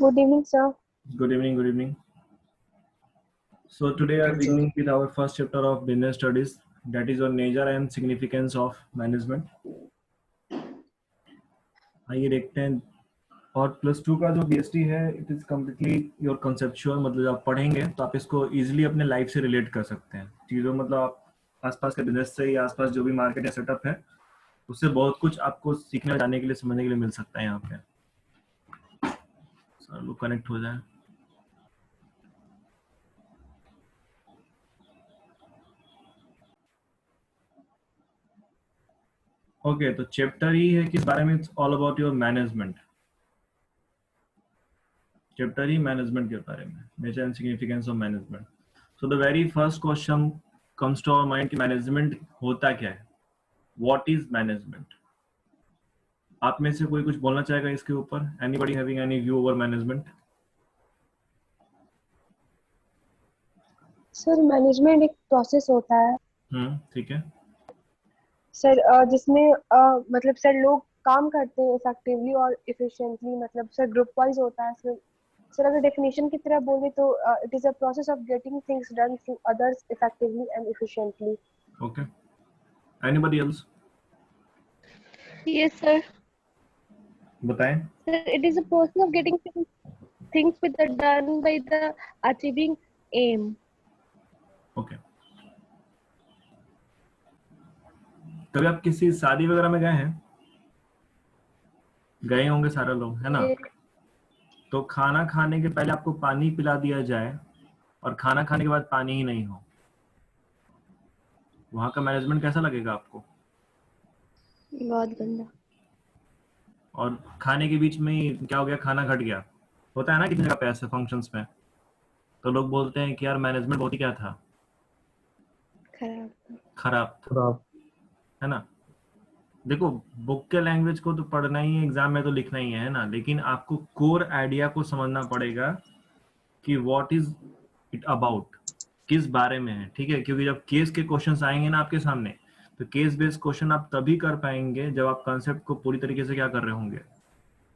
Good evening, sir. Good evening, good evening. So today we are beginning with our first chapter of business studies, that is on nature and significance of management. आइए देखते हैं। और +2 का जो BST है, it is completely your conceptual, मतलब आप पढ़ेंगे तो आप इसको इजीली अपने लाइफ से रिलेट कर सकते हैं चीज़ों, मतलब आप आसपास के बिजनेस से या आसपास जो भी मार्केट या सेटअप है उससे बहुत कुछ आपको सीखने जाने के लिए समझने के लिए मिल सकता है। यहाँ पे सर लोग कनेक्ट हो जाए। ओके, तो चैप्टर ही है किस बारे में, it's all about your management. Chapter ही मैनेजमेंट के बारे में, nature and significance of management. So the very first question comes to our mind कि मैनेजमेंट होता क्या है, व्हाट इज मैनेजमेंट। आप में से कोई कुछ बोलना चाहेगा इसके ऊपर? Anybody having any view over management? Sir management एक प्रोसेस होता है ठीक है सर, जिसमें मतलब सर लोग काम करते हैं इफेक्टिवली और इफिशिएंटली, मतलब सर ग्रुप वाइज होता है सर अगर डेफिनेशन की तरह बोले तो it is a process of getting things done through others effectively and efficiently. Okay, anybody else? Yes, sir. बताएं। Sir, it is a process of getting things with the done by the achieving aim. Okay, कभी आप किसी शादी वगैरह में गए हैं? गए होंगे सारे लोग, है ना? तो खाना खाने के पहले आपको पानी पिला दिया जाए और खाना खाने के बाद पानी ही नहीं हो, वहां का मैनेजमेंट कैसा लगेगा आपको? बहुत गंदा। और खाने के बीच में ही क्या हो गया, खाना घट गया, होता है ना कितने जगह पे ऐसे फंक्शंस में, तो लोग बोलते हैं कि यार मैनेजमेंट बहुत ही क्या था, खराब, है ना? देखो, बुक के लैंग्वेज को तो पढ़ना ही है, एग्जाम में तो लिखना ही है ना, लेकिन आपको कोर आइडिया को समझना पड़ेगा कि व्हाट इज इट अबाउट, किस बारे में है, ठीक है? क्योंकि जब केस के क्वेश्चंस आएंगे ना आपके सामने, तो केस बेस्ड क्वेश्चन आप तभी कर पाएंगे जब आप कॉन्सेप्ट को पूरी तरीके से क्या कर रहे होंगे,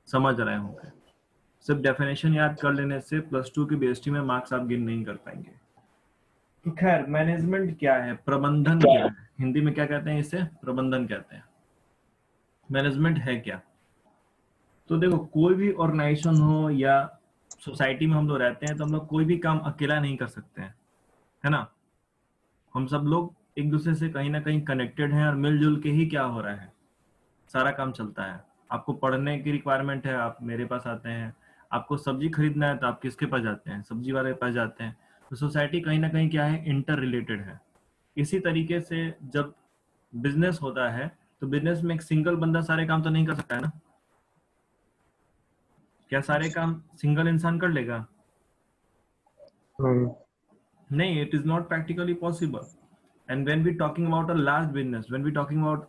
समझ रहे होंगे। सिर्फ डेफिनेशन याद कर लेने से +2 की BST में मार्क्स आप गेन नहीं कर पाएंगे। तो खैर, मैनेजमेंट क्या है, प्रबंधन क्या है, हिंदी में क्या कहते हैं इसे? प्रबंधन कहते हैं। मैनेजमेंट है क्या? तो देखो, कोई भी ऑर्गेनाइजेशन हो या सोसाइटी में हम लोग रहते हैं तो हम लोग कोई भी काम अकेला नहीं कर सकते हैं, है ना? हम सब लोग एक दूसरे से कहीं ना कहीं कनेक्टेड हैं और मिलजुल के ही क्या हो रहा है, सारा काम चलता है। आपको पढ़ने की रिक्वायरमेंट है, आप मेरे पास आते हैं। आपको सब्जी खरीदना है तो आप किसके पास जाते हैं? सब्जी वाले के पास जाते हैं। तो सोसाइटी कहीं ना कहीं क्या है, इंटर रिलेटेड है। इसी तरीके से जब बिजनेस होता है तो बिजनेस में एक सिंगल बंदा सारे काम तो नहीं कर सकता है ना? क्या सारे काम सिंगल इंसान कर लेगा? नहीं, it is not practically possible. And when we talking about a large business, when we talking about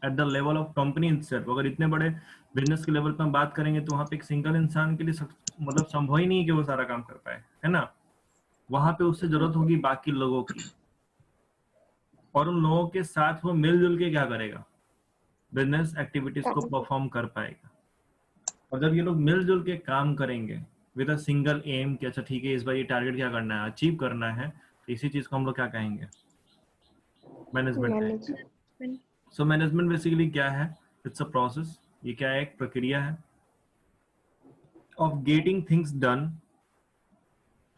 at the level of company itself, अगर इतने बड़े बिजनेस के लेवल पर हम बात करेंगे तो वहाँ पे एक सिंगल इंसान के लिए मतलब संभव ही नहीं है कि वो सारा काम कर पाए, है ना? वहां पे उससे जरूरत होगी बाकी लोगों की, और उन लोगों के साथ वो मिलजुल के क्या करेगा, बिजनेस एक्टिविटीज को परफॉर्म कर पाएगा। और जब ये लोग मिलजुल के काम करेंगे विद अ सिंगल एम कि अच्छा ठीक है, इस बार ये टारगेट क्या करना है, अचीव करना है, तो इसी चीज को हम लोग क्या कहेंगे, मैनेजमेंट। सो मैनेजमेंट बेसिकली क्या है? It's a process. ये क्या है? एक प्रक्रिया है of getting things done.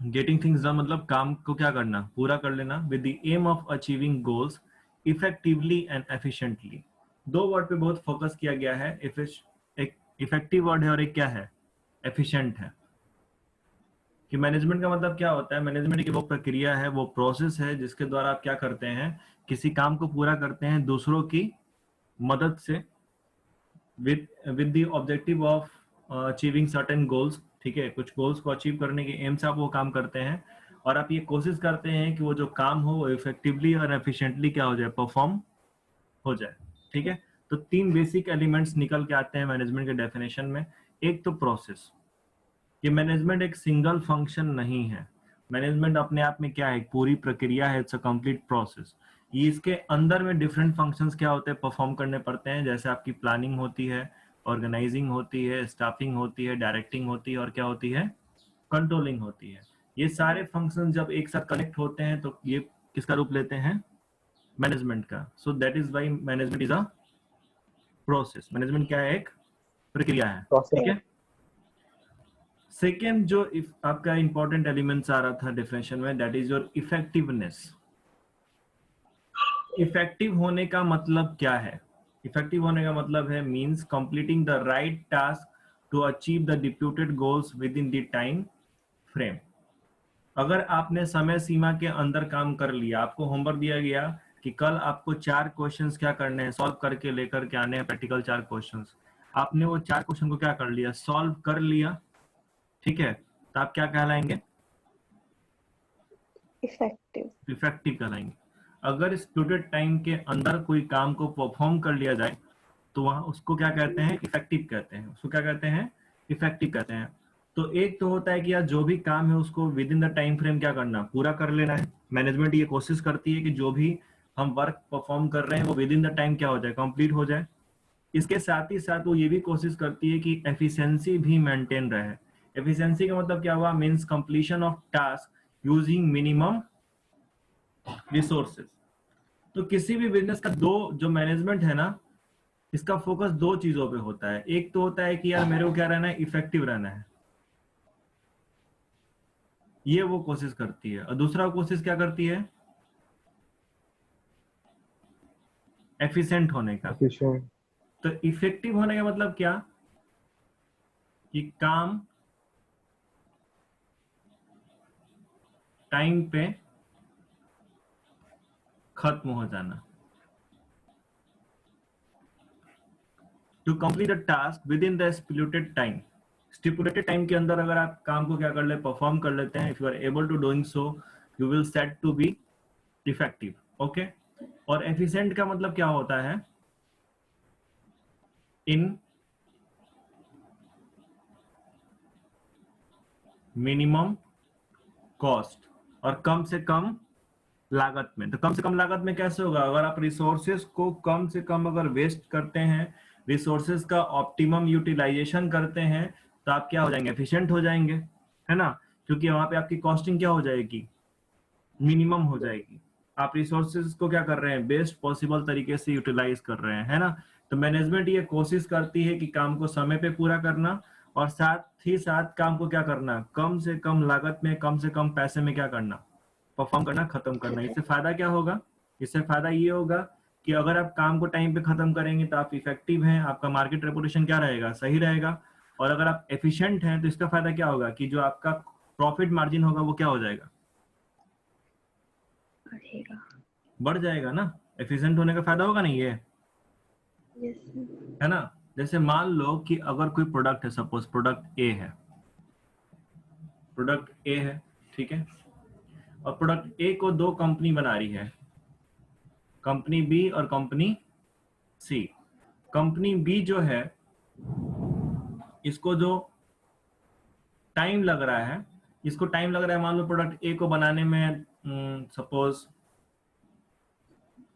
Getting things done मतलब काम को क्या करना, पूरा कर लेना, with the aim of achieving goals effectively and efficiently. दो वर्ड पे बहुत फोकस किया गया है, एक इफेक्टिव वर्ड है और एक क्या है, एफिशिएंट है। कि मैनेजमेंट का मतलब क्या होता है? मैनेजमेंट की वो प्रक्रिया है, वो प्रोसेस है जिसके द्वारा आप क्या करते हैं, किसी काम को पूरा करते हैं दूसरों की मदद से, with the objective of achieving certain goals. ठीक है, कुछ गोल्स को अचीव करने के एम से आप वो काम करते हैं, और आप ये कोशिश करते हैं कि वो जो काम हो वो इफेक्टिवली और एफिशिएंटली क्या हो जाए, परफॉर्म हो जाए। ठीक है, तो 3 बेसिक एलिमेंट्स निकल के आते हैं मैनेजमेंट के डेफिनेशन में। एक तो प्रोसेस, ये मैनेजमेंट एक सिंगल फंक्शन नहीं है। मैनेजमेंट अपने आप में क्या है, एक पूरी प्रक्रिया है, इट्स अ कंप्लीट प्रोसेस। ये इसके अंदर में डिफरेंट फंक्शंस क्या होते हैं, परफॉर्म करने पड़ते हैं। जैसे आपकी प्लानिंग होती है, ऑर्गेनाइजिंग होती है, स्टाफिंग होती है, डायरेक्टिंग होती है और क्या होती है, कंट्रोलिंग होती है। ये सारे फंक्शन जब एक साथ कनेक्ट होते हैं तो ये किसका रूप लेते हैं, मैनेजमेंट का। So that is why management is a process. Management क्या है, एक प्रक्रिया है, ठीक है। सेकेंड जो आपका इंपॉर्टेंट एलिमेंट्स आ रहा था डेफिनेशन में, that is your effectiveness. Effective होने का मतलब क्या है, इफेक्टिव होने का मतलब है means completing the right task to achieve the deputed goals within the time frame. अगर आपने समय सीमा के अंदर काम कर लिया, आपको होमवर्क दिया गया कि कल आपको 4 क्वेश्चंस क्या करने हैं, सॉल्व करके लेकर के आने हैं, प्रैक्टिकल 4 क्वेश्चंस, आपने वो 4 क्वेश्चन को क्या कर लिया, सॉल्व कर लिया, ठीक है, तो आप क्या कहलाएंगे, इफेक्टिव कहलाएंगे। अगर स्टूडेंट टाइम के अंदर कोई काम को परफॉर्म कर लिया जाए तो वहां उसको क्या कहते हैं, इफेक्टिव कहते हैं। उसको क्या कहते हैं, इफेक्टिव कहते हैं। तो एक तो होता है कि यार जो भी काम है उसको with in the time frame क्या करना, पूरा कर लेना है। मैनेजमेंट ये कोशिश करती है कि जो भी हम वर्क परफॉर्म कर रहे हैं वो विद इन द टाइम क्या हो जाए, कंप्लीट हो जाए। इसके साथ ही साथ वो ये भी कोशिश करती है कि एफिशिएंसी भी मेंटेन रहे। एफिशिएंसी का मतलब क्या हुआ, means completion of task using minimum resources. तो किसी भी बिजनेस का दो जो मैनेजमेंट है ना, इसका फोकस 2 चीजों पे होता है। एक तो होता है कि यार मेरे को क्या रहना है, इफेक्टिव रहना है, ये वो कोशिश करती है। और दूसरा कोशिश क्या करती है, एफिशिएंट होने का। तो इफेक्टिव होने का मतलब क्या, कि काम टाइम पे खत्म हो जाना, to complete the task within the stipulated time. Stipulated time के अंदर अगर आप काम को क्या कर ले, परफॉर्म कर लेते हैं, if you are able to doing so you will set to be effective, okay. और एफिशिएंट का मतलब क्या होता है, इन मिनिमम कॉस्ट, और कम से कम लागत में। तो कम से कम लागत में कैसे होगा, अगर आप रिसोर्सेज को कम से कम अगर वेस्ट करते हैं, रिसोर्सेज का ऑप्टिमम यूटिलाइजेशन करते हैं, तो आप क्या हो जाएंगे, एफिशिएंट हो जाएंगे, है ना। क्योंकि वहां पे आपकी कॉस्टिंग क्या हो जाएगी, मिनिमम हो जाएगी। आप रिसोर्सेज को क्या कर रहे हैं, बेस्ट पॉसिबल तरीके से यूटिलाइज कर रहे हैं, है ना। तो मैनेजमेंट ये कोशिश करती है कि काम को समय पे पूरा करना, और साथ ही साथ काम को क्या करना, कम से कम लागत में, कम से कम पैसे में क्या करना, परफॉर्म करना, खत्म करना। इससे फायदा क्या होगा, इससे फायदा ये होगा कि अगर आप काम को टाइम पे खत्म करेंगे तो आप इफेक्टिव हैं, आपका मार्केट रेपुटेशन क्या रहेगा, सही रहेगा। और अगर आप एफिशिएंट हैं तो इसका फायदा क्या होगा, कि जो आपका प्रॉफिट मार्जिन होगा वो क्या हो जाएगा, बढ़ जाएगा ना। एफिशिएंट होने का फायदा होगा नहीं ये, है ना। जैसे मान लो कि अगर कोई प्रोडक्ट है, सपोज प्रोडक्ट ए है, प्रोडक्ट ए है, ठीक है, और प्रोडक्ट ए को 2 कंपनी बना रही है, कंपनी बी और कंपनी सी। कंपनी बी जो है, इसको जो टाइम लग रहा है, इसको टाइम लग रहा है मान लो प्रोडक्ट ए को बनाने में सपोज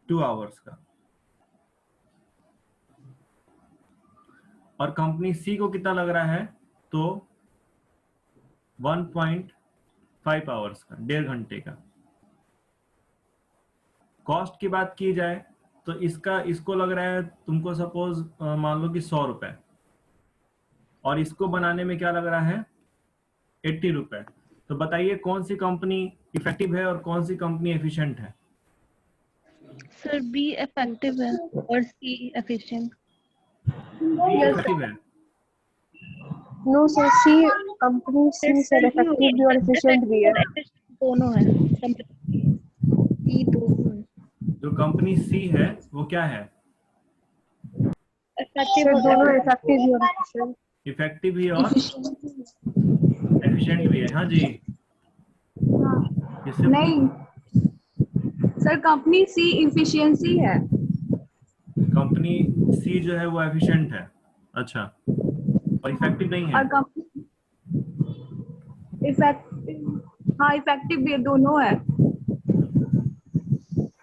2 आवर्स का, और कंपनी सी को कितना लग रहा है, तो 1.5 आवर्स का, 1.5 घंटे का। कॉस्ट की बात की जाए तो इसको लग रहा है तुमको सपोज मान लो कि 100 रुपए, और इसको बनाने में क्या लग रहा है, 80 रुपए। तो बताइए कौन सी कंपनी इफेक्टिव है और कौन सी कंपनी एफिशिएंट है। सर बी इफेक्टिव है और सी एफिशिएंट। बी इफेक्टिव है, नो सर, सी कंपनी सी सर इफेक्टिव भी और एफिशिएंट भी है, दोनों है, कंपनी दोनों है। जो कंपनी सी है वो क्या है, सर दोनों इफेक्टिव भी और एफिशिएंट, इफेक्टिव भी और एफिशिएंट भी है। हाँ जी, नहीं सर, कंपनी सी इफिशिएंसी है, कंपनी सी जो है वो एफिशिएंट है, अच्छा, और इफेक्टिव नहीं है। और कंपनी इफेक्टिव, हाँ इफेक्टिव भी, दोनों है।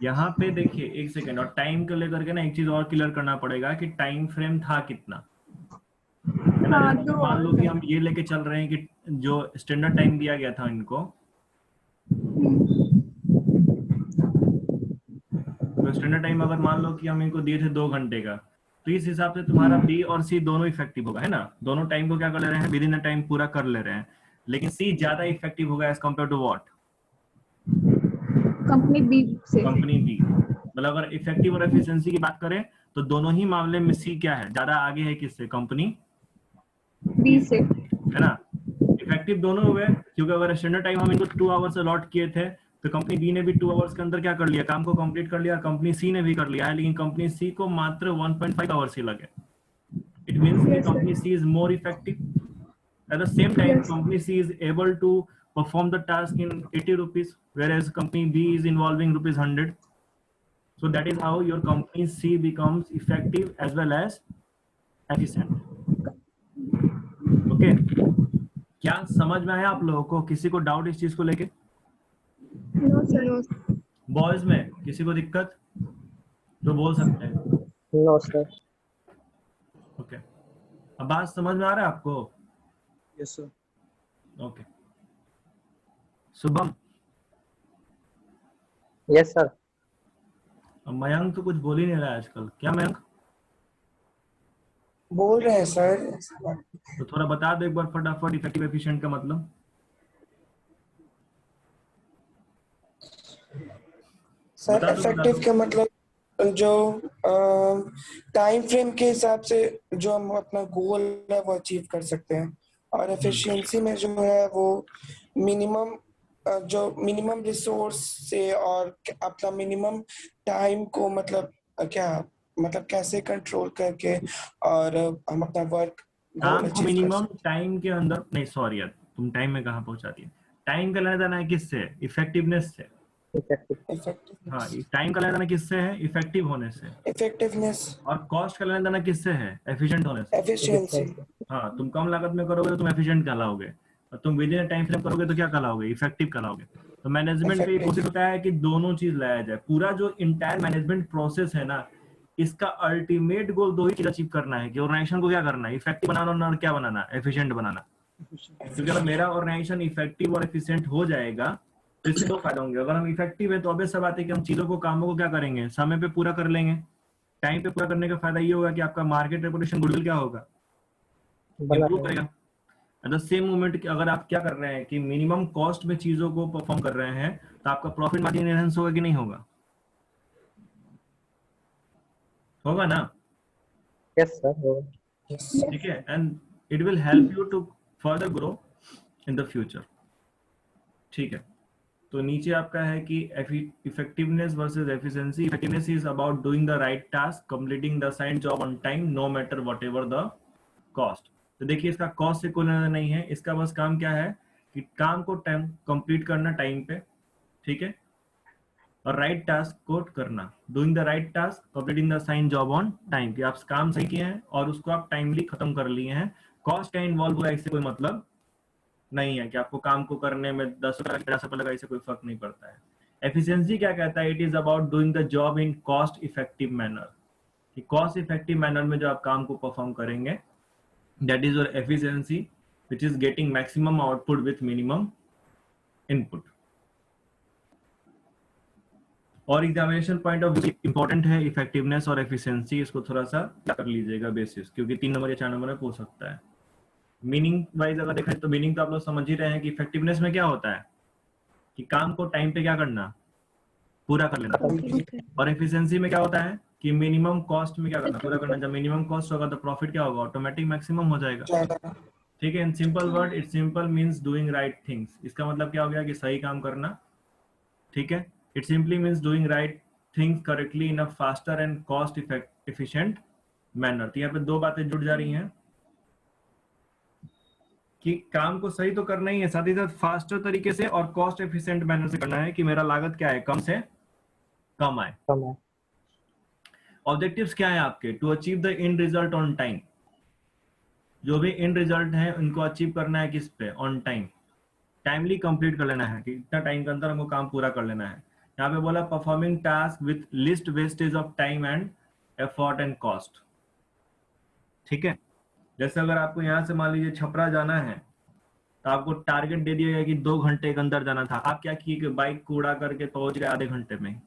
यहाँ पे देखिए एक सेकेंड, और टाइम को लेकर के ना एक चीज और क्लियर करना पड़ेगा कि टाइम फ्रेम था कितना। है ना। हाँ, जैसे दो मान लो hours कि है। हम ये लेके चल रहे हैं कि जो स्टैंडर्ड टाइम दिया गया था इनको, तो स्टैंडर्ड टाइम अगर मान लो कि हम इनको दिए थे 2 घंटे का, तो इस हिसाब से तुम्हारा बी और सी दोनों इफेक्टिव होगा, है ना। दोनों टाइम को क्या कर ले रहे हैं, विद इन द टाइम पूरा कर ले रहे हैं, लेकिन सी ज्यादा इफेक्टिव होगा as compared to what, company B से। Company B. मतलब अगर इफेक्टिव और एफिशिएंसी की बात करें तो दोनों ही मामले में सी क्या है, ज्यादा आगे है किससे, कंपनी बी से। है ना। इफेक्टिव दोनों हुए, क्योंकि अगर स्टैंडर्ड टाइम हम इनको 2 आवर्स अलॉट किए थे, तो कंपनी बी ने भी 2 आवर्स के अंदर क्या कर लिया, काम को कंप्लीट कर लिया, कंपनी सी ने भी कर लिया है, लेकिन कंपनी सी को मात्र 1.5 आवर्स ही लगे। इट मीन्स कि Yes, sir. Company C is more effective. At the same time Yes. Company C is able to perform the task in 80 rupees, whereas company B is involving rupees 100. So that is how your company C becomes effective as well as efficient. Okay? क्या समझ में आया आप लोगों को? किसी को doubt इस चीज को लेके? No, sir. No. बॉयज में किसी को दिक्कत तो बोल सकते हैं। No sir. ओके, अब बात समझ में आ रहा है आपको? Yes sir. Okay, Shubham. Yes sir. Mayank तो कुछ बोल ही नहीं रहा है आजकल, क्या मयंक? बोल रहे हैं सर। तो थोड़ा बता दो एक बार फटाफट, इफेक्टिव एफिशिएंट का मतलब। सर बता दो, बता इफेक्टिव दो। का मतलब जो टाइम फ्रेम के हिसाब से जो हम अपना गोल है वो अचीव कर सकते हैं, और एफिशिएंसी में जो है वो मिनिमम जो मिनिमम रिसोर्स से और अपना मिनिमम टाइम को मतलब क्या मतलब कैसे कंट्रोल करके और हम अपना वर्क गोल काम को अचीव कर मिनिमम सकते टाइम के अंदर, नहीं सॉरी यार, तुम टाइम में कहाँ पहुंचा दिए। टाइम का लेना देना है किससे, इफेक्टिवनेस से। इफेक्टिव। हैं। हाँ, इफेक्टिवनेस टाइम का लेना देना किससे है, इफेक्टिव होने से। इफेक्टिवनेस और कॉस्ट का लेना देना किससे है, एफिशिएंट होने से। एफिशिएंसी। हाँ, तुम कम लागत में करोगे तो तुम एफिशिएंट कहलाओगे, और तुम विद इन टाइम फ्रेम करोगे तो क्या कहलाओगे, इफेक्टिव कहलाओगे। तो मैनेजमेंट का ये कोशिश होता है कि दोनों चीज लाया जाए। पूरा जो इंटायर मैनेजमेंट प्रोसेस है ना, इसका अल्टीमेट गोल 2 ही चीज अचीव करना है कि ऑर्गेनाइजेशन को क्या करना है, इफेक्टिव बनाना और क्या बनाना, एफिशिएंट बनाना। क्योंकि अगर मेरा ऑर्गेनाइजेशन इफेक्टिव और एफिशिएंट हो जाएगा तो इससे 2 फायदा होंगे। अगर हम इफेक्टिव है तो ऑब्वियस सा बात है कि हम चीजों को, कामों को क्या करेंगे, समय पे पूरा कर लेंगे। टाइम पे पूरा करने का फायदा ये होगा कि आपका मार्केट रेपुटेशन, गुडविल क्या होगा, इंप्रूव करेगा। एट द सेम मोमेंट अगर आप क्या कर रहे हैं कि मिनिमम कॉस्ट में चीजों को परफॉर्म कर रहे हैं, तो आपका प्रॉफिट मार्जिन एनहांस होगा कि नहीं होगा, होगा ना। Yes sir. ठीक है, and it will help you to further grow in the future. ठीक है, तो नीचे आपका है कि effectiveness versus efficiency. Effectiveness is about doing the right task, completing the assigned job on time, no matter whatever the cost. तो देखिए, इसका कॉस्ट से कोई लेना नहीं है, इसका बस काम क्या है कि काम को टाइम कंप्लीट करना टाइम पे, ठीक है, और राइट टास्क को करना, doing the right task, completing the assigned job on time, कि आप काम सही किए हैं और उसको आप टाइमली खत्म कर लिए हैं। कॉस्ट का इन्वॉल्व हुआ इससे कोई मतलब नहीं है कि आपको काम को करने में 10 रुपए लगा 50 रुपए लगा, इससे कोई फर्क नहीं पड़ता है। एफिशिएंसी क्या कहता है, it is about doing the job in cost effective manner, कि कॉस्ट इफेक्टिव मैनर में जो आप काम को परफॉर्म करेंगे, that is your efficiency, which is getting maximum output with minimum input. और examination point of view important है effectiveness और एफिशिएंसी, इसको थोड़ा सा कर लीजिएगा बेसिस, क्योंकि 3 नंबर या 4 नंबर में पूछ सकता है। मीनिंग वाइज अगर देखें तो मीनिंग तो आप लोग समझ ही रहे हैं कि इफेक्टिवनेस में क्या होता है कि काम को टाइम पे क्या करना, पूरा कर लेना। और एफिशिएंसी में क्या होता है कि मिनिमम कॉस्ट में क्या करना, पूरा करना। जब मिनिमम कॉस्ट होगा तो प्रॉफिट क्या होगा, ऑटोमेटिक मैक्सिमम हो जाएगा। ज्यादा। ठीक है, in simple word, it simple means doing right things. इसका मतलब क्या हो गया कि सही काम करना। ठीक है, it simply means doing right things correctly in a faster and cost efficient manner. तो यहाँ पे 2 बातें जुड़ जा रही हैं कि काम को सही तो करना ही है, साथ ही साथ फास्टर तरीके से और कॉस्ट एफिशिएंट मैनर से करना है, कि मेरा लागत क्या है, कम से कम आए। ऑब्जेक्टिव्स क्या है आपके, to achieve the end result on time. जो भी एंड रिजल्ट है उनको अचीव करना है किस पे, ऑन टाइम, टाइमली कंप्लीट कर लेना है, कि इतना टाइम के अंदर हमको काम पूरा कर लेना है। यहाँ पे बोला performing task with list wastage of time and effort and cost. ठीक है, जैसे अगर आपको यहाँ से मान लीजिए छपरा जाना है तो आपको टारगेट दे दिया गया कि 2 घंटे के अंदर जाना था, आप क्या किए कि बाइक को उड़ा करके पहुंच गए आधे घंटे में।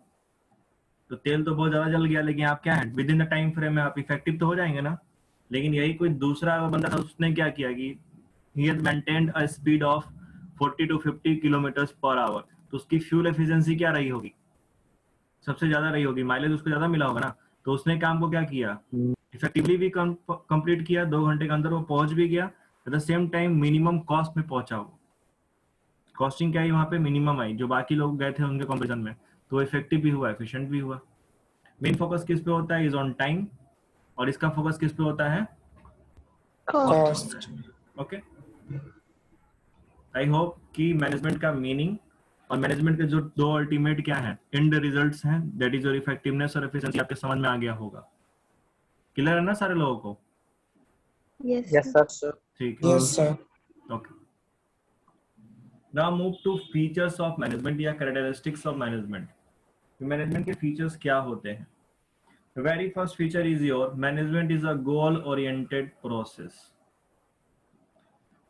तो तेल तो बहुत ज्यादा जल गया, लेकिन आप क्या है with in the time frame में आप इफेक्टिव तो हो जाएंगे ना। लेकिन यही कोई दूसरा बंदा था, उसने क्या किया कि he has maintained a speed of 40 to 50 kilometres per hour, तो उसकी फ्यूल एफिशिएंसी क्या रही होगी, सबसे ज्यादा रही होगी, माइलेज उसको ज्यादा मिला होगा ना। तो उसने काम को क्या किया, इफेक्टिवली भी कंप्लीट किया, 2 घंटे के अंदर वो पहुंच भी गया, eight the same time minimum cost में पहुंचा वो। कॉस्टिंग क्या आई वहां पे, मिनिमम आई, जो बाकी लोग गए थे उनके कंपेरिजन में, तो इफेक्टिव भी हुआ, एफिशिएंट भी हुआ। मेन फोकस किस पे होता है, इज ऑन टाइम, और इसका फोकस किस पे होता है, कॉस्ट। ओके। आई होप कि मैनेजमेंट का मीनिंग और मैनेजमेंट के जो 2 अल्टीमेट क्या है एंड रिजल्ट्स हैं, दैट इज योर इफेक्टिवनेस और एफिशिएंसी, आपके समझ में आ गया होगा। क्लियर है ना सारे लोगों को? Yes, Yes, sir. sir. ठीक है, yes sir. Okay. Now move to features of management या कैरेक्टरिस्टिक्स ऑफ मैनेजमेंट। मैनेजमेंट के फीचर्स क्या होते हैं? The very first feature is your management is a goal oriented process.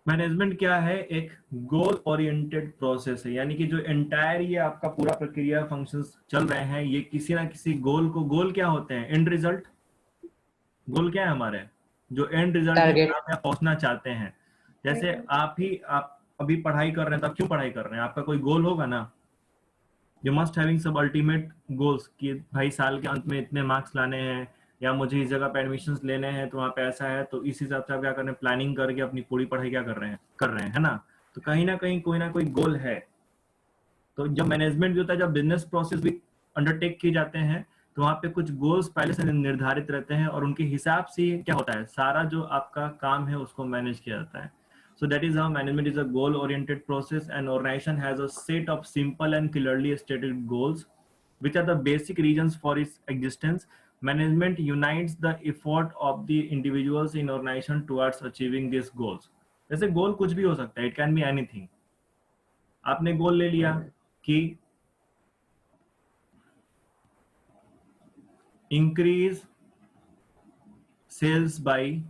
Management क्या है, एक गोल ओरिएंटेड प्रोसेस है, यानी कि जो एंटायर ये आपका पूरा प्रक्रिया फंक्शंस चल रहे हैं ये किसी ना किसी गोल को, गोल क्या होते हैं, एंड रिजल्ट। गोल क्या है हमारे, जो एंड रिजल्ट है Target. आप पहुंचना चाहते हैं। जैसे आप अभी पढ़ाई कर रहे हैं, तो आप क्यों पढ़ाई कर रहे हैं, आपका कोई गोल होगा ना। यू मस्ट हैविंग सब अल्टीमेट गोल्स कि भाई साल के अंत में इतने मार्क्स लाने हैं, या मुझे इस जगह पे एडमिशंस लेने हैं तो वहाँ पे ऐसा है, तो इस हिसाब से आप क्या कर रहे हैं, प्लानिंग करके अपनी पूरी पढ़ाई क्या कर रहे हैं, है ना। तो कहीं ना कहीं कोई ना कोई गोल है। तो जब मैनेजमेंट भी होता है, जब बिजनेस प्रोसेस भी अंडरटेक किए जाते हैं, तो वहाँ पे कुछ गोल्स पहले से निर्धारित रहते हैं, और उनके हिसाब से क्या होता है, सारा जो आपका काम है उसको मैनेज किया जाता है। So that is how management is a goal-oriented process. An organization has a set of simple and clearly stated goals, which are the basic reasons for its existence. Management unites the effort of the individuals in organization towards achieving these goals. जैसे गोल कुछ भी हो सकता है, it can be anything. आपने गोल ले लिया कि increase sales by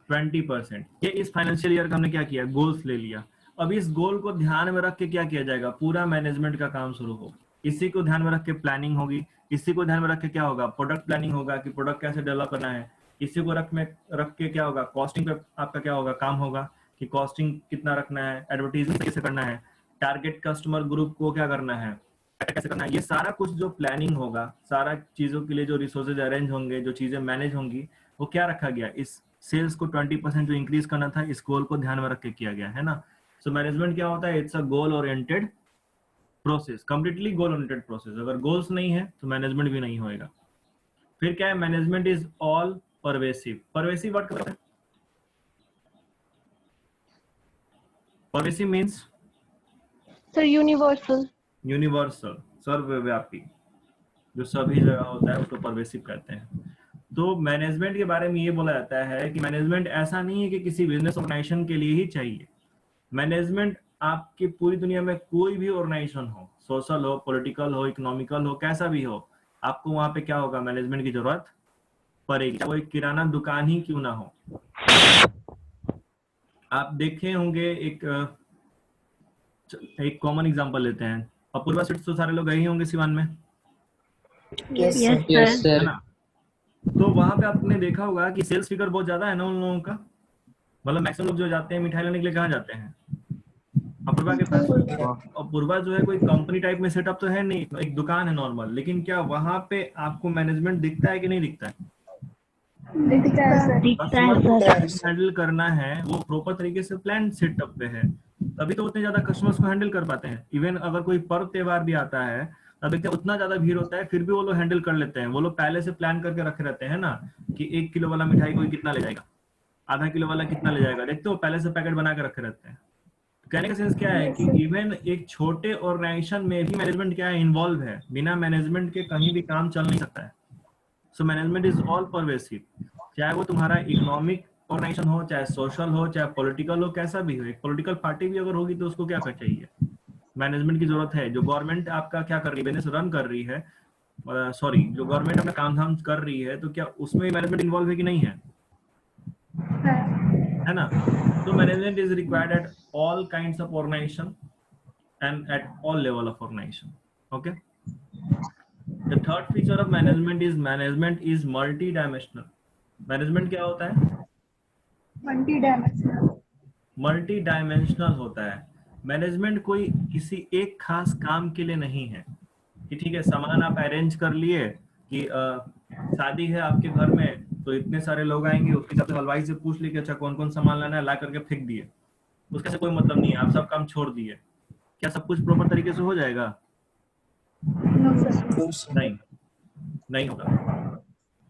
20%, ये इस फाइनेंशियल ईयर का हमने क्या किया, गोल्स ले लिया। अब इस गोल को ध्यान में रख के क्या किया जाएगा, पूरा मैनेजमेंट का काम शुरू होगा। इसी को ध्यान में रख के प्लानिंग होगी, इसी को ध्यान में रख के क्या होगा, प्रोडक्ट प्लानिंग होगा कि प्रोडक्ट कैसे डेवलप करना है। इसी को रख के क्या होगा, कॉस्टिंग पे आपका क्या होगा, काम होगा कि कॉस्टिंग कितना रखना है, एडवर्टीजमेंट कैसे करना है, टारगेट कस्टमर ग्रुप को क्या करना है, कैसे करना है। ये सारा कुछ जो प्लानिंग होगा, सारा चीजों के लिए जो रिसोर्सेज अरेंज होंगे, जो चीजें मैनेज होंगी, वो क्या रखा गया, इस सेल्स को 20% जो इंक्रीज करना था, इस गोल को ध्यान में रख के किया गया है ना। सो मैनेजमेंट क्या होता है, it's a goal oriented process, completely goal oriented process. अगर गोल्स नहीं है तो मैनेजमेंट भी नहीं होएगा। फिर क्या है, management is all pervasive. Pervasive word क्या है, pervasive means Sir, universal. Universal, सर्वव्यापी, जो सभी जगह होता है उसको परवेसिव कहते हैं। तो मैनेजमेंट के बारे में ये बोला जाता है कि मैनेजमेंट ऐसा नहीं है कि किसी बिजनेस ऑर्गेनाइजेशन के लिए ही चाहिए। मैनेजमेंट आपकी पूरी दुनिया में कोई भी ऑर्गेनाइजेशन हो, सोशल हो, पॉलिटिकल हो, इकोनॉमिकल हो, कैसा भी हो, आपको वहां पे क्या होगा, मैनेजमेंट की जरूरत पड़ेगी। कोई किराना दुकान ही क्यों ना हो। आप देखे होंगे, एक कॉमन एग्जांपल लेते हैं, अपूर्वा स्वीट्स तो सारे लोग गए ही होंगे सिवान में, yes Yes, sir. Yes, sir. है sir. ना। तो वहां पे आपने देखा होगा कि सेल्स फिगर बहुत ज्यादा है ना उन लोगों का, मतलब मैक्सिमम लोग जो जाते हैं मिठाई लेने के लिए कहाँ जाते हैं, अपूर्वा के पास। अपूर्वा जो है कोई कंपनी टाइप में सेटअप तो है नहीं, एक दुकान है नॉर्मल, लेकिन क्या वहां पे आपको मैनेजमेंट दिखता है कि नहीं दिखता है। दिखता है कस्टमर को सर. कैसे हैंडल करना है वो प्रॉपर तरीके से प्लान सेटअप पे है, तभी तो उतने ज्यादा कस्टमर्स को हैंडल कर पाते हैं। इवन अगर कोई पर्व त्योहार भी आता है, तब देखते हैं उतना ज्यादा भीड़ होता है, फिर भी वो लोग हैंडल कर लेते हैं। वो लोग पहले से प्लान करके रखे रहते हैं ना, कि 1 किलो वाला मिठाई कोई कितना ले जाएगा, आधा किलो वाला कितना ले जाएगा, देखते हो पहले से पैकेट बना के रखे रहते हैं। तो कहने का सेंस क्या है कि इवन एक छोटे ऑर्गेनाइजेशन में भी मैनेजमेंट क्या है, इन्वॉल्व है। बिना मैनेजमेंट के कहीं भी काम चल नहीं सकता है। So management is all pervasive, चाहे वो तुम्हारा इकोनॉमिक ऑर्गेनाइजेशन हो, चाहे सोशल हो, चाहे पॉलिटिकल हो, कैसा भी हो। एक पॉलिटिकल पार्टी भी अगर होगी तो उसको क्या करना चाहिए, मैनेजमेंट की जरूरत है। जो गवर्नमेंट आपका क्या कर रही है, बिजनेस रन कर रही है, सॉरी जो गवर्नमेंट अपना काम धाम कर रही है, तो क्या उसमें मैनेजमेंट इन्वॉल्व है कि नहीं है। है ना? तो management is required at all kinds of organisation and at all level of organization. Okay. The third feature of management is multi-dimensional. Management क्या होता है? multi-dimensional. Multi-dimensional होता है. मैनेजमेंट कोई किसी एक खास काम के लिए नहीं है कि ठीक है सामान आप अरेंज कर लिए कि शादी है आपके घर में तो इतने सारे लोग आएंगे, उसके हिसाब से हलवाई से पूछ लिए कि अच्छा कौन कौन सामान लाना है, ला करके फेंक दिए. उसका से कोई मतलब नहीं है, आप सब काम छोड़ दिए. क्या सब कुछ प्रॉपर तरीके से हो जाएगा? No, sir. नहीं होगा.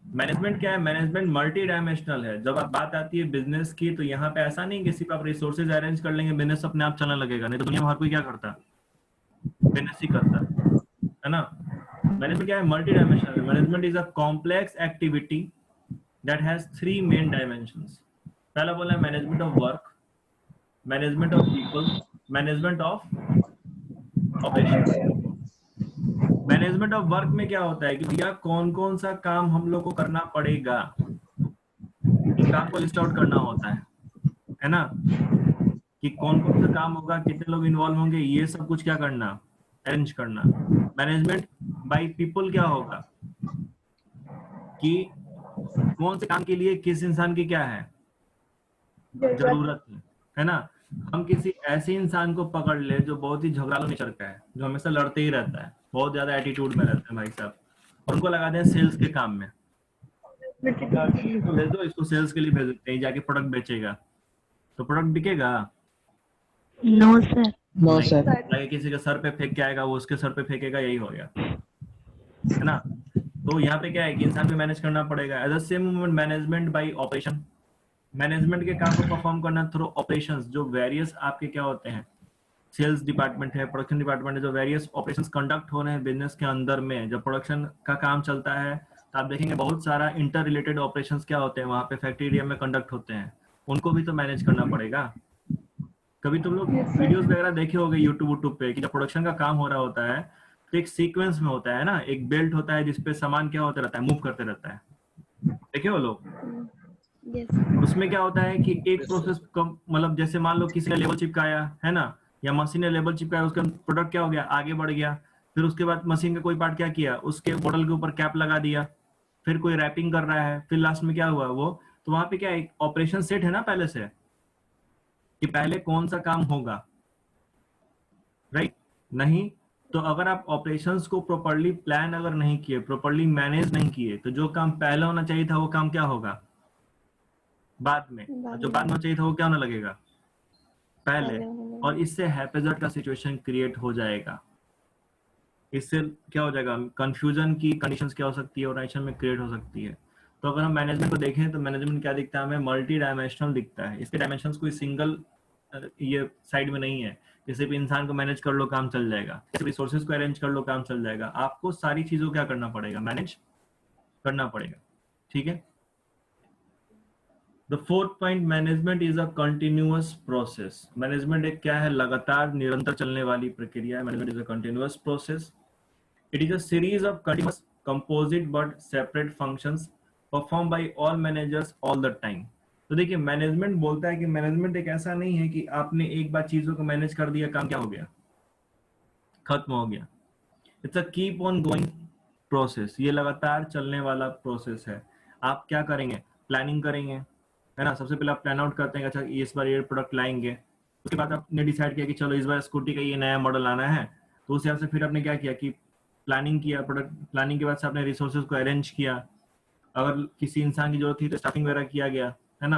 मैनेजमेंट क्या है? मैनेजमेंट मल्टी डायमेंशनल है. जब आप बात आती है बिजनेस की तो यहाँ पे ऐसा नहीं कि सिर्फ आप रिसोर्सेज अरेंज कर लेंगे बिजनेस अपने आप चलने लगेगा. नहीं तो दुनिया में हर कोई क्या करता है? बिजनेस ही करता है ना? मैनेजमेंट क्या है? Multi dimensional. Management is a complex activity that has 3 main dimensions. पहला बोला है management of work, management of people, management of operation. Management of work में क्या होता है कि भैया कौन कौन सा काम हम लोग को करना पड़ेगा, इन काम को लिस्ट आउट करना होता है ना? कि कौन कौन सा काम होगा, कितने लोग इन्वॉल्व होंगे, ये सब कुछ क्या करना, अरेंज करना. मैनेजमेंट बाय पीपल क्या होगा कि कौन से काम के लिए किस इंसान की क्या है जरूरत है ना? हम किसी ऐसे इंसान को पकड़ ले जो बहुत ही झगड़ालू नेचर का है, जो हमेशा लड़ते ही रहता है, बहुत ज्यादा एटीट्यूड में रहता है भाई साहब, और उनको लगा दें सेल्स के काम में. तो भेज दो इसको, सेल्स के लिए भेज देते हैं, जाके प्रोडक्ट बेचेगा तो प्रोडक्ट बिकेगा? No sir. No sir. Like किसी के सर पे फेंक के आएगा, वो उसके सर पे फेंकेगा, यही हो गया है ना? तो यहाँ पे क्या है कि इंसान को मैनेज करना पड़ेगा. Eight the same moment management by operation, management के काम को परफॉर्म करना थ्रू ऑपरेशंस. जो वेरियस आपके क्या होते हैं, सेल्स डिपार्टमेंट है, प्रोडक्शन डिपार्टमेंट है, जो वेरियस ऑपरेशंस कंडक्ट हो रहे हैं बिजनेस के अंदर में. जब प्रोडक्शन का काम चलता है तो आप देखेंगे बहुत सारा इंटर रिलेटेड ऑपरेशंस क्या होते हैं वहां पे फैक्ट्री एरिया में कंडक्ट होते हैं, उनको भी तो मैनेज करना पड़ेगा. कभी तुम लोग वीडियोस वगैरह देखे होंगे यूट्यूब पे कि जब प्रोडक्शन का काम हो रहा होता है तो एक सीक्वेंस में होता है ना, एक बेल्ट होता है जिसपे सामान क्या होता रहता है, मूव करते रहता है. देखे हो लोग? उसमें क्या होता है कि एक प्रोसेस मतलब जैसे मान लो किसी ने लेबल चिपकाया है ना, या मशीन ने लेबल चिपकाया, उसका प्रोडक्ट क्या हो गया, आगे बढ़ गया. फिर उसके बाद मशीन का कोई पार्ट क्या किया, उसके बोतल के ऊपर कैप लगा दिया, फिर कोई रैपिंग कर रहा है, फिर लास्ट में क्या हुआ वो, तो वहां पे क्या एक ऑपरेशन सेट है ना पहले से कि पहले कौन सा काम होगा, राइट? नहीं तो अगर आप ऑपरेशंस को प्रॉपर्ली प्लान अगर नहीं किए, प्रॉपर्ली मैनेज नहीं किए, तो जो काम पहले होना चाहिए था वो काम क्या होगा बाद में, जो बाद में चाहिए था वो क्या होने लगेगा पहले. और इससे हैपेजार्ड का सिचुएशन क्रिएट हो जाएगा. इससे क्या हो जाएगा, कंफ्यूजन की कंडीशंस क्या हो सकती है ऑर्गेनाइजेशन में क्रिएट हो सकती है. तो अगर हम मैनेजमेंट को देखें तो मैनेजमेंट क्या दिखता है हमें, मल्टी डायमेंशनल दिखता है. इसके डायमेंशंस कोई सिंगल ये साइड में नहीं है कि सिर्फ इंसान को मैनेज कर लो काम चल जाएगा, सिर्फ रिसोर्सेज को अरेंज कर लो काम चल जाएगा. आपको सारी चीजों को क्या करना पड़ेगा, मैनेज करना पड़ेगा. ठीक है. The fourth point, management is a continuous process. Management एक क्या है, लगातार निरंतर चलने वाली प्रक्रिया है. Management is a continuous process. It is a series of continuous, composite but separate functions performed by all managers all the time. तो देखिए मैनेजमेंट बोलता है कि मैनेजमेंट एक ऐसा नहीं है कि आपने एक बार चीजों को मैनेज कर दिया, काम क्या हो गया, खत्म हो गया. It's a keep on going process. ये लगातार चलने वाला प्रोसेस है. आप क्या करेंगे, प्लानिंग करेंगे है ना. सबसे पहले आप प्लान आउट करते हैं, अच्छा इस बार ये प्रोडक्ट लाएंगे. उसके बाद आपने डिसाइड किया कि चलो इस बार स्कूटी का ये नया मॉडल आना है, तो उस हिसाब से फिर आपने क्या किया कि प्लानिंग किया. प्रोडक्ट प्लानिंग के बाद से आपने रिसोर्सेज को अरेंज किया. अगर किसी इंसान की जरूरत थी तो स्टाफिंग वगैरह किया गया है ना.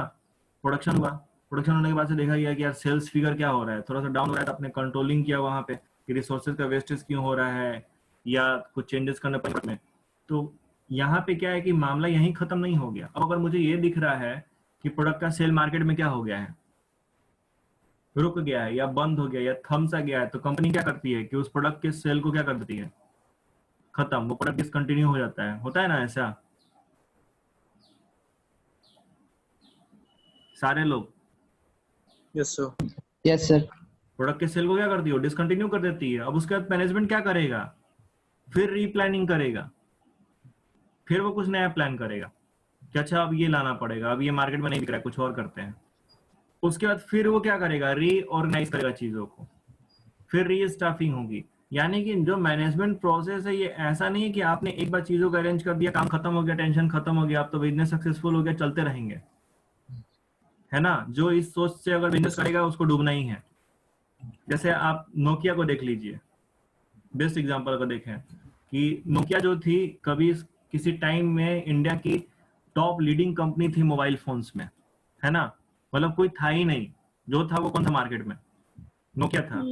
प्रोडक्शन हुआ, प्रोडक्शन होने के बाद से देखा गया कि यार सेल्स फिगर क्या हो रहा है, थोड़ा सा डाउन हो रहा है, तो आपने कंट्रोलिंग किया वहां पे कि रिसोर्सेज का वेस्टेज क्यों हो रहा है या कुछ चेंजेस करने पड़े. तो यहाँ पे क्या है कि मामला यहीं खत्म नहीं हो गया. अब अगर मुझे ये दिख रहा है कि प्रोडक्ट का सेल मार्केट में क्या हो गया है, रुक गया है या बंद हो गया या थम सा गया है, तो कंपनी क्या करती है कि उस प्रोडक्ट के सेल को क्या कर देती है, खत्म. वो प्रोडक्ट डिसकंटिन्यू हो जाता है. होता है ना ऐसा सारे लोग? Yes sir. Yes sir. Product के सेल को क्या करती है, डिसकंटिन्यू कर देती है. अब उसके बाद मैनेजमेंट क्या करेगा, फिर रीप्लानिंग करेगा, फिर वो कुछ नया प्लान करेगा कि अच्छा अब ये लाना पड़ेगा, अब ये मार्केट में नहीं बिक रहा है, कुछ और करते हैं. उसके बाद फिर वो क्या करेगा, रीऑर्गेनाइज करेगा चीजों को, फिर रीस्टाफिंग होगी। यानी कि जो मैनेजमेंट प्रोसेस है ये ऐसा नहीं है कि आपने एक बार चीजों को अरेंज कर दिया, काम खत्म हो गया, टेंशन खत्म हो गया, आप तो बिजनेस सक्सेसफुल हो गया, चलते रहेंगे, है ना। जो इस सोच से अगर बिजनेस करेगा उसको डूबना ही है। जैसे आप नोकिया को देख लीजिए, बेस्ट एग्जांपल अगर देखें कि नोकिया जो थी कभी किसी टाइम में इंडिया की टॉप लीडिंग कंपनी थी मोबाइल फोन्स में, है ना। मतलब कोई था ही नहीं, जो था वो कौन था मार्केट में, नोकिया था।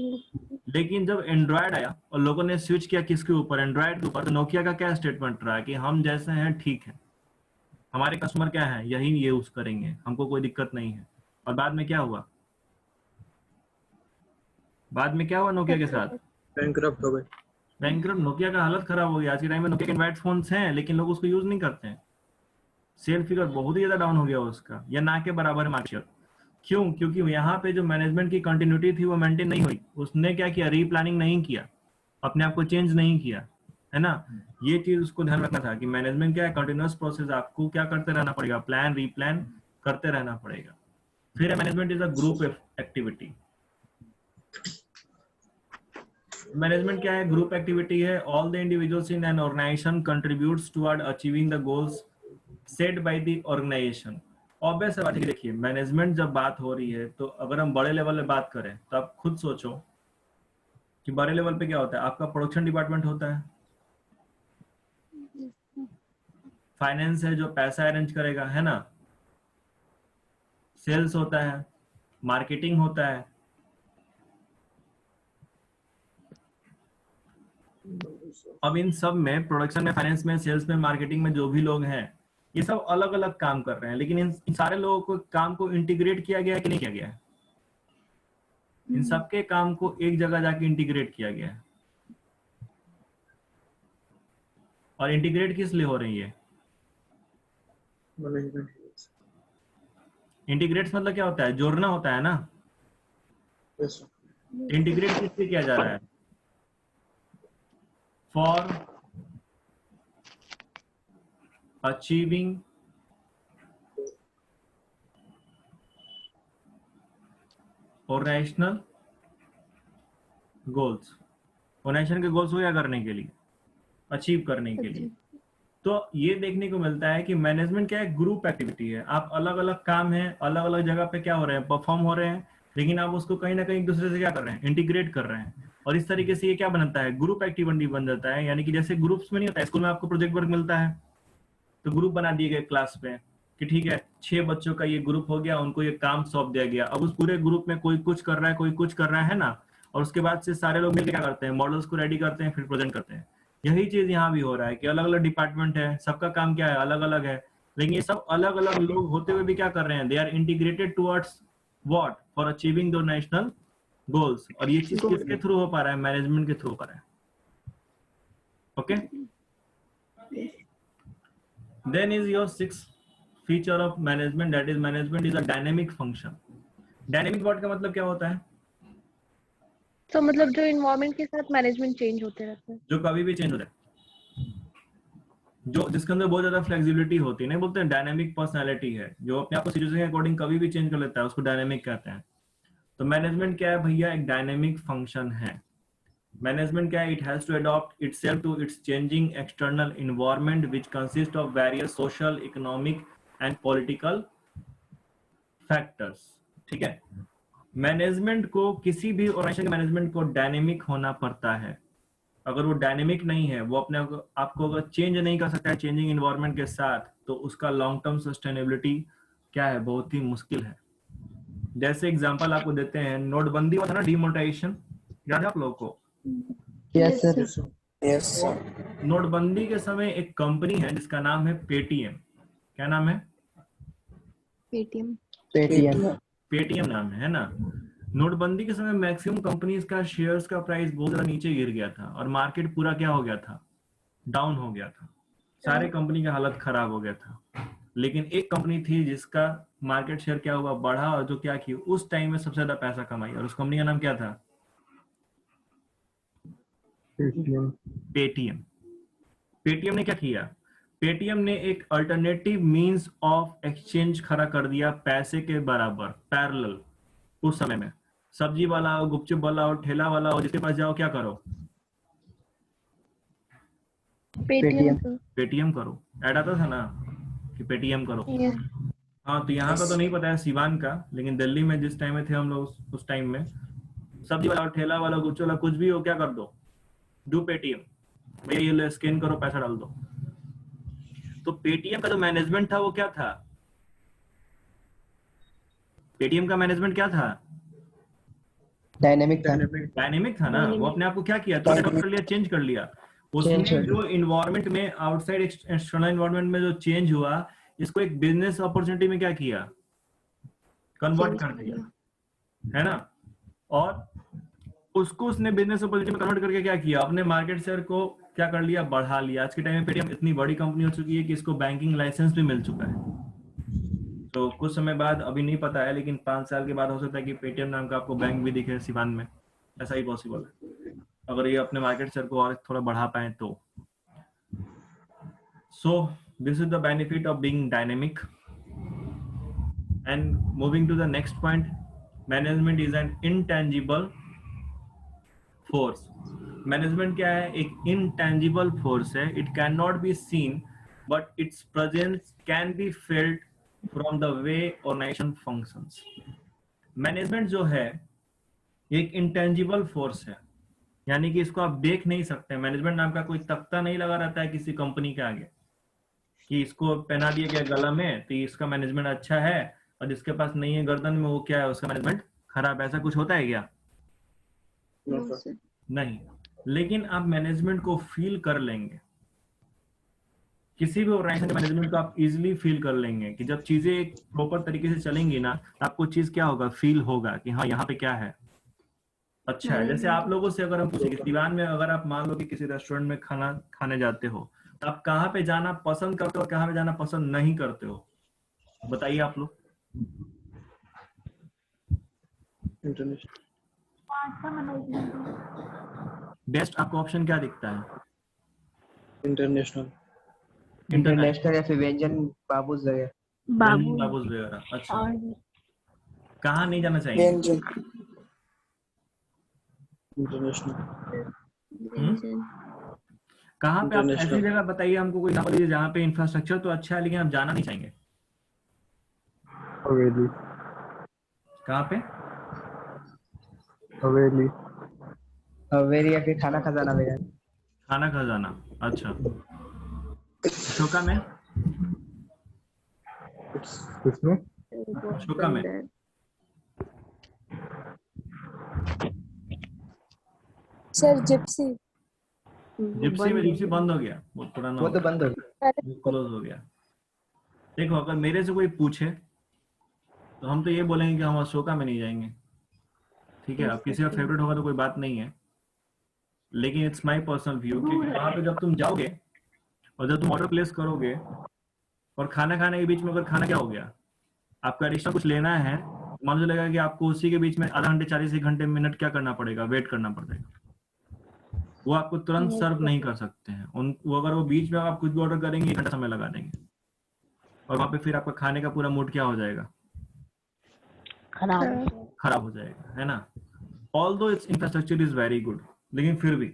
लेकिन जब एंड्रॉयड आया और लोगों ने स्विच किया किसके ऊपर, एंड्रॉयड के ऊपर, तो नोकिया का क्या स्टेटमेंट रहा कि हम जैसे हैं ठीक है, हमारे कस्टमर क्या है यही यूज करेंगे, हमको कोई दिक्कत नहीं है। और बाद में क्या हुआ, बाद में क्या हुआ नोकिया के साथ, बैंकरप्ट हो गए। बैंकरप्ट, नोकिया का हालत खराब हो गया। आज के टाइम में नोकिया के एंड्रॉयड फोन्स हैं लेकिन लोग उसको यूज नहीं करते हैं, सेल फिगर बहुत ही ज्यादा डाउन हो गया उसका, या ना के बराबर है मार्केट। क्यों, क्योंकि यहाँ पे जो मैनेजमेंट की कंटिन्यूटी थी वो मेंटेन नहीं हुई। उसने क्या किया, रीप्लानिंग नहीं किया, अपने आप को चेंज नहीं किया, है ना। ये चीज उसको ध्यान रखना था कि मैनेजमेंट क्या है, कंटिन्यूअस प्रोसेस, आपको क्या करते रहना पड़ेगा, प्लान रीप्लान करते रहना पड़ेगा। फिर management is a group activity. Management क्या है, ग्रुप एक्टिविटी है। All the individuals in an organisation contributes toward achieving the goals set by the organisation. Obvious बात है कि देखिए मैनेजमेंट जब बात हो रही है तो अगर हम बड़े लेवल पे बात करें तो आप खुद सोचो कि बड़े लेवल पे क्या होता है, आपका प्रोडक्शन डिपार्टमेंट होता है, फाइनेंस है जो पैसा अरेंज करेगा, है ना, सेल्स होता है, मार्केटिंग होता है, अब इन सब में, प्रोडक्शन में, फाइनेंस में, सेल्स में, मार्केटिंग में जो भी लोग हैं ये सब अलग अलग काम कर रहे हैं, लेकिन इन सारे लोगों को काम को इंटीग्रेट किया गया है कि नहीं किया गया है, इन सबके काम को एक जगह जाके इंटीग्रेट किया गया है। और इंटीग्रेट किस लिए हो रही है, इंटीग्रेट मतलब क्या होता है, जोड़ना होता है ना। इंटीग्रेट किस लिए किया जा रहा है, for achieving organisational goals. Organisation के गोल्स को क्या करने के लिए, अचीव करने के लिए। तो ये देखने को मिलता है कि मैनेजमेंट क्या है, ग्रुप एक्टिविटी है। आप अलग अलग काम है, अलग अलग जगह पे क्या हो रहे हैं, परफॉर्म हो रहे हैं, लेकिन आप उसको कहीं ना कहीं एक दूसरे से क्या कर रहे हैं, इंटीग्रेट कर रहे हैं। और इस तरीके से ये क्या बनता है, ग्रुप एक्टिविटी बन जाता है। यानी कि जैसे ग्रुप्स में नहीं होता है, स्कूल में आपको प्रोजेक्ट वर्क मिलता है तो ग्रुप बना दिए गए क्लास में कि ठीक है 6 बच्चों का ये ग्रुप हो गया, उनको ये काम सौंप दिया गया। अब उस पूरे ग्रुप में कोई कुछ कर रहा है, कोई कुछ कर रहा है ना, और उसके बाद से सारे लोग मिलकर क्या करते हैं, मॉडल्स को रेडी करते हैं, फिर प्रेजेंट करते हैं। यही चीज यहाँ भी हो रहा है कि अलग अलग डिपार्टमेंट है, सबका काम क्या है, अलग अलग है, लेकिन ये सब अलग अलग लोग होते हुए भी क्या कर रहे हैं, they are integrated towards what, for achieving the national goals. और ये चीज किसके थ्रू हो पा रहा है, मैनेजमेंट के थ्रू हो पा रहा है। Okay, then is your sixth feature of management, that is management is a dynamic function. Dynamic word का मतलब क्या होता है, तो मतलब जो इन्वायरमेंट के साथ मैनेजमेंट चेंज होते रहते हैं, जो कभी भी चेंज होता है, जो जिसके अंदर बहुत ज्यादा फ्लेक्सिबिलिटी होती है, नहीं बोलते हैं डायनेमिक पर्सनालिटी है, जो अपने आप को सिचुएशन के अकॉर्डिंग कभी भी चेंज कर लेता है, उसको डायनेमिक कहते हैं। तो मैनेजमेंट क्या है भैया, एक डायनेमिक फंक्शन है। मैनेजमेंट क्या है, it has to adopt itself to its changing external environment which consist of various social, economic and political factors. ठीक है, मैनेजमेंट को, किसी भी ऑर्गेनाइजेशन के मैनेजमेंट को डायनेमिक होना पड़ता है। अगर वो डायनेमिक नहीं है, वो अपने आपको अगर चेंज नहीं कर सकता है चेंजिंग एनवायरनमेंट के साथ, तो उसका लॉन्ग टर्म सस्टेनेबिलिटी क्या है, बहुत ही मुश्किल है। जैसे एग्जांपल आपको देते हैं, नोटबंदी हुआ था ना, डिमोनेटाइजेशन, याद है आप लोगों को? Yes sir. Yes sir. नोटबंदी के समय एक कंपनी है जिसका नाम है पेटीएम। क्या नाम है? पेटीएम। पेटीएम नाम है ना। नोटबंदी के समय मैक्सिमम कंपनीज का शेयर्स का प्राइस बहुत ज्यादा नीचे गिर गया था और मार्केट पूरा क्या हो गया था, डाउन हो गया था, सारे कंपनी का हालत खराब हो गया था। लेकिन एक कंपनी थी जिसका मार्केट शेयर क्या हुआ, बढ़ा, और जो क्या की उस टाइम में सबसे ज्यादा पैसा कमाई, और उस कंपनी का नाम क्या था, पेटीएम। पेटीएम ने क्या किया, पेटीएम ने एक अल्टरनेटिव मींस ऑफ एक्सचेंज खड़ा कर दिया पैसे के बराबर, पैरेलल। उस समय में सब्जी वाला हो, गुपचुप वाला हो, ठेला वाला हो, जिसके पास जाओ क्या करो? Paytm sir. पेटीएम करो। ऐड आता था ना कि पेटीएम करो। यस। हाँ, तो यहाँ का तो नहीं पता है सिवान का, लेकिन दिल्ली में जिस टाइम में थे हम लोग उस टाइम में सब्जी वाला, ठेला वाला, गुपचुप वाला, कुछ भी हो, क्या कर दो? Do Paytm. भैया ये स्कैन करो, पैसा डाल दो। तो पेटीएम का जो मैनेजमेंट था वो क्या था? पेटीएम का मैनेजमेंट क्या था? डायनेमिक था। डायनेमिक था ना। वो अपने आप को क्या किया, तो डेवलप कर लिया, चेंज कर लिया। उसमें जो इन्वायरमेंट में, आउटसाइड एक्सटर्नल इन्वायरमेंट में जो चेंज हुआ, इसको एक बिजनेस अपॉर्चुनिटी में क्या किया, कन्वर्ट कर दिया, है ना। और उसको उसने बिजनेस अपॉर्चुनिटी में कन्वर्ट करके क्या किया, अपने मार्केट शेयर को क्या कर लिया, बढ़ा लिया। आज के टाइम में पेटीएम इतनी बड़ी कंपनी हो चुकी है कि इसको बैंकिंग लाइसेंस भी मिल चुका है। तो कुछ समय बाद, अभी नहीं पता है, लेकिन 5 साल के बाद हो सकता है कि पेटीएम नाम का आपको बैंक भी दिखे सिवान में। ऐसा ही पॉसिबल है, अगर ये अपने मार्केट शेयर को और थोड़ा बढ़ा पाए तो। So this is the benefit of being dynamic. And moving to the next point, management is an intangible force. Management क्या है? एक इनटेंजिबल फोर्स है। It can not be seen but its presence can be felt from the way organisation functions. Management जो है एक intangible force है, यानी कि इसको आप देख नहीं सकते। मैनेजमेंट नाम का कोई तख्ता नहीं लगा रहता है किसी कंपनी के आगे कि इसको पहना दिया गया गला में तो इसका मैनेजमेंट अच्छा है, और जिसके पास नहीं है गर्दन में, वो क्या है, उसका मैनेजमेंट खराब है। ऐसा कुछ होता है क्या? नहीं। लेकिन आप मैनेजमेंट को फील कर लेंगे, किसी भी ऑर्गेनाइजेशन के मैनेजमेंट को आप इजीली फील कर लेंगे कि जब चीजें एक प्रॉपर तरीके से चलेंगी ना, तो आपको चीज क्या होगा, फील होगा कि हाँ यहाँ पे क्या है, अच्छा है। जैसे आप लोगों से अगर हम पूछे कि सिवान में अगर आप मान लो कि किसी रेस्टोरेंट में खाना खाने जाते हो, तो आप कहाँ पे जाना पसंद करते हो और कहाँ पे जाना पसंद नहीं करते हो, बताइए आप लोग। बेस्ट आपको ऑप्शन क्या दिखता है? इंटरनेशनल इंटरनेशनल या फिर व्यंजन बाबूज वगैरह। बाबूज वगैरह। अच्छा, कहाँ नहीं जाना चाहिए? व्यंजन। इंटरनेशनल। कहाँ पे आप ऐसी जगह बताइए हमको, कोई एग्जांपल दीजिए जहाँ पे इंफ्रास्ट्रक्चर तो अच्छा है लेकिन आप जाना नहीं चाहेंगे। हवेली। कहाँ पे? हवेली। हवेली या फिर खाना खजाना वगैरह। खाना खजाना। अच्छा, अशोका में? किसमें? अशोका में। Sir Gypsy. जिप्सी में, जिप्सी बंद हो गया, वो पुराना, वो तो बंद हो गया, क्लोज हो गया। देखो, अगर मेरे से कोई पूछे तो हम तो ये बोलेंगे कि हम अशोका में नहीं जाएंगे, ठीक है। अब किसी का फेवरेट होगा तो कोई बात नहीं है, लेकिन इट्स माय पर्सनल व्यू कि वहां पे जब तुम जाओगे और जब तुम ऑर्डर प्लेस करोगे और खाना खाने के बीच में अगर खाना क्या हो गया, आपका एडिशनल कुछ लेना है, मान लो लगेगा कि आपको उसी के बीच में आधा घंटे 40 घंटे मिनट क्या करना पड़ेगा, वेट करना पड़ेगा। वो आपको तुरंत सर्व नहीं कर सकते हैं वो अगर वो बीच में आप कुछ भी ऑर्डर करेंगे 1 घंटा समय लगा देंगे, और वहां पे फिर आपका खाने का पूरा मूड क्या हो जाएगा, खराब हो जाएगा, है ना। Although it's infrastructure is very good, लेकिन फिर भी।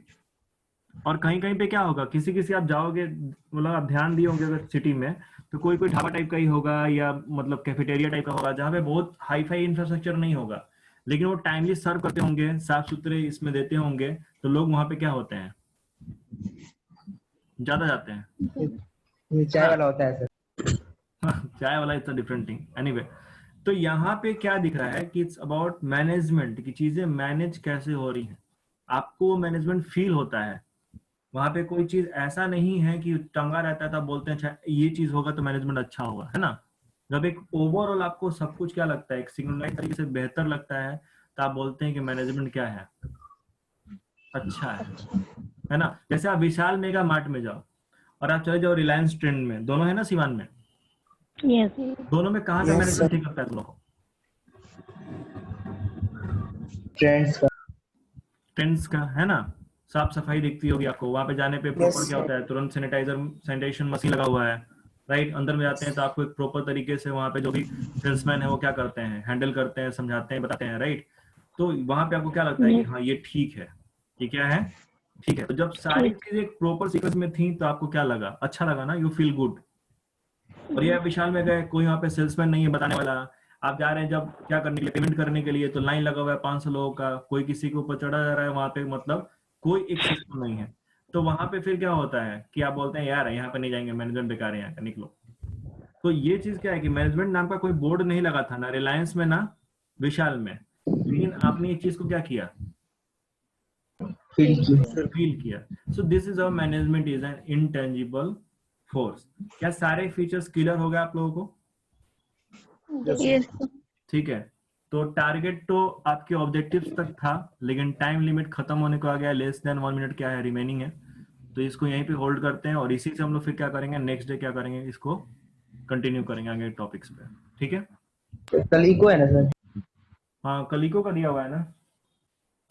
और कहीं कहीं पे क्या होगा, किसी आप जाओगे, मतलब आप ध्यान दिए होंगे अगर सिटी में, तो कोई ढाबा टाइप का ही होगा या मतलब कैफेटेरिया टाइप का होगा, जहाँ पे बहुत हाई फाई इंफ्रास्ट्रक्चर नहीं होगा, लेकिन वो टाइमली सर्व करते होंगे, साफ सुथरे इसमें देते होंगे, तो लोग वहां पे क्या होते हैं, ज्यादा जाते हैं। चाय वाला होता है सर। चाय वाला it's a different thing. Anyway, तो यहाँ पे क्या दिख रहा है कि इट्स अबाउट मैनेजमेंट, की चीजें मैनेज कैसे हो रही हैं, आपको मैनेजमेंट फील होता है। वहां पे कोई चीज ऐसा नहीं है कि टंगा रहता है तो आप बोलते हैं अच्छा ये चीज होगा तो मैनेजमेंट अच्छा होगा, है ना। जब एक ओवरऑल आपको सब कुछ क्या लगता है, एक सिंक्रोनाइज तरीके से बेहतर लगता है, तो आप बोलते हैं कि मैनेजमेंट क्या है, अच्छा है ना। जैसे आप विशाल मेगा मार्ट में जाओ और आप चले जाओ रिलायंस ट्रेंड में, दोनों है ना सिवान में, दोनों में कहाँ का मैनेजमेंट ठीक लगता है तुम लोग? ट्रेंड्स का, है ना। साफ सफाई दिखती होगी आपको, वहां पे जाने पे प्रॉपर क्या होता है, तुरंत सैनिटाइजेशन मशीन लगा हुआ है, राइट। अंदर में जाते हैं तो आपको एक प्रॉपर तरीके से वहां पे जो भी सेल्समैन है वो क्या करते हैं, हैंडल करते हैं, समझाते हैं, बताते हैं, राइट। तो वहां पे आपको क्या लगता है कि हाँ ये ठीक है, ये क्या है, ठीक है। तो जब सारी चीजें एक प्रॉपर सीक्वेंस में थी तो आपको क्या लगा, अच्छा लगा ना, यू फील गुड। और ये विशाल में गए, कोई वहाँ पे सेल्समैन नहीं है बताने वाला, आप जा रहे हैं जब क्या करने के लिए, पेमेंट करने के लिए, तो लाइन लगा हुआ है 500 लोगों का, कोई किसी के ऊपर चढ़ा जा रहा है वहां पे, मतलब कोई एक सिस्टम नहीं है। तो वहां पे फिर क्या होता है कि आप बोलते हैं यार यहाँ पे नहीं जाएंगे, मैनेजमेंट बेकार है, यहाँ का निकलो। तो ये चीज क्या है कि मैनेजमेंट नाम का कोई बोर्ड नहीं लगा था ना रिलायंस में ना विशाल में, लेकिन आपने इस चीज को क्या किया, फील किया। सो this is our management is N intangible force. क्या सारे फीचर्स क्लियर हो गए आप लोगों को? Yes. ठीक है, तो टारगेट तो आपके ऑब्जेक्टिव्स तक था, लेकिन टाइम लिमिट खत्म होने को आ गया, लेस देन 1 मिनट क्या है रिमेनिंग है। तो इसको यहीं पे होल्ड करते हैं और इसी से हम लोग फिर क्या करेंगे, नेक्स्ट डे क्या करेंगे, इसको कंटिन्यू करेंगे आगे टॉपिक्स पे, ठीक है। कल ही को है ना सर? हाँ कलिको का दिया हुआ है ना,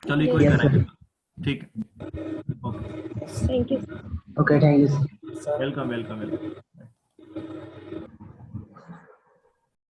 कलिको ही Yes, कराएंगे, sir. ठीक है, okay, Thank you. Okay, thank you. Welcome welcome welcome.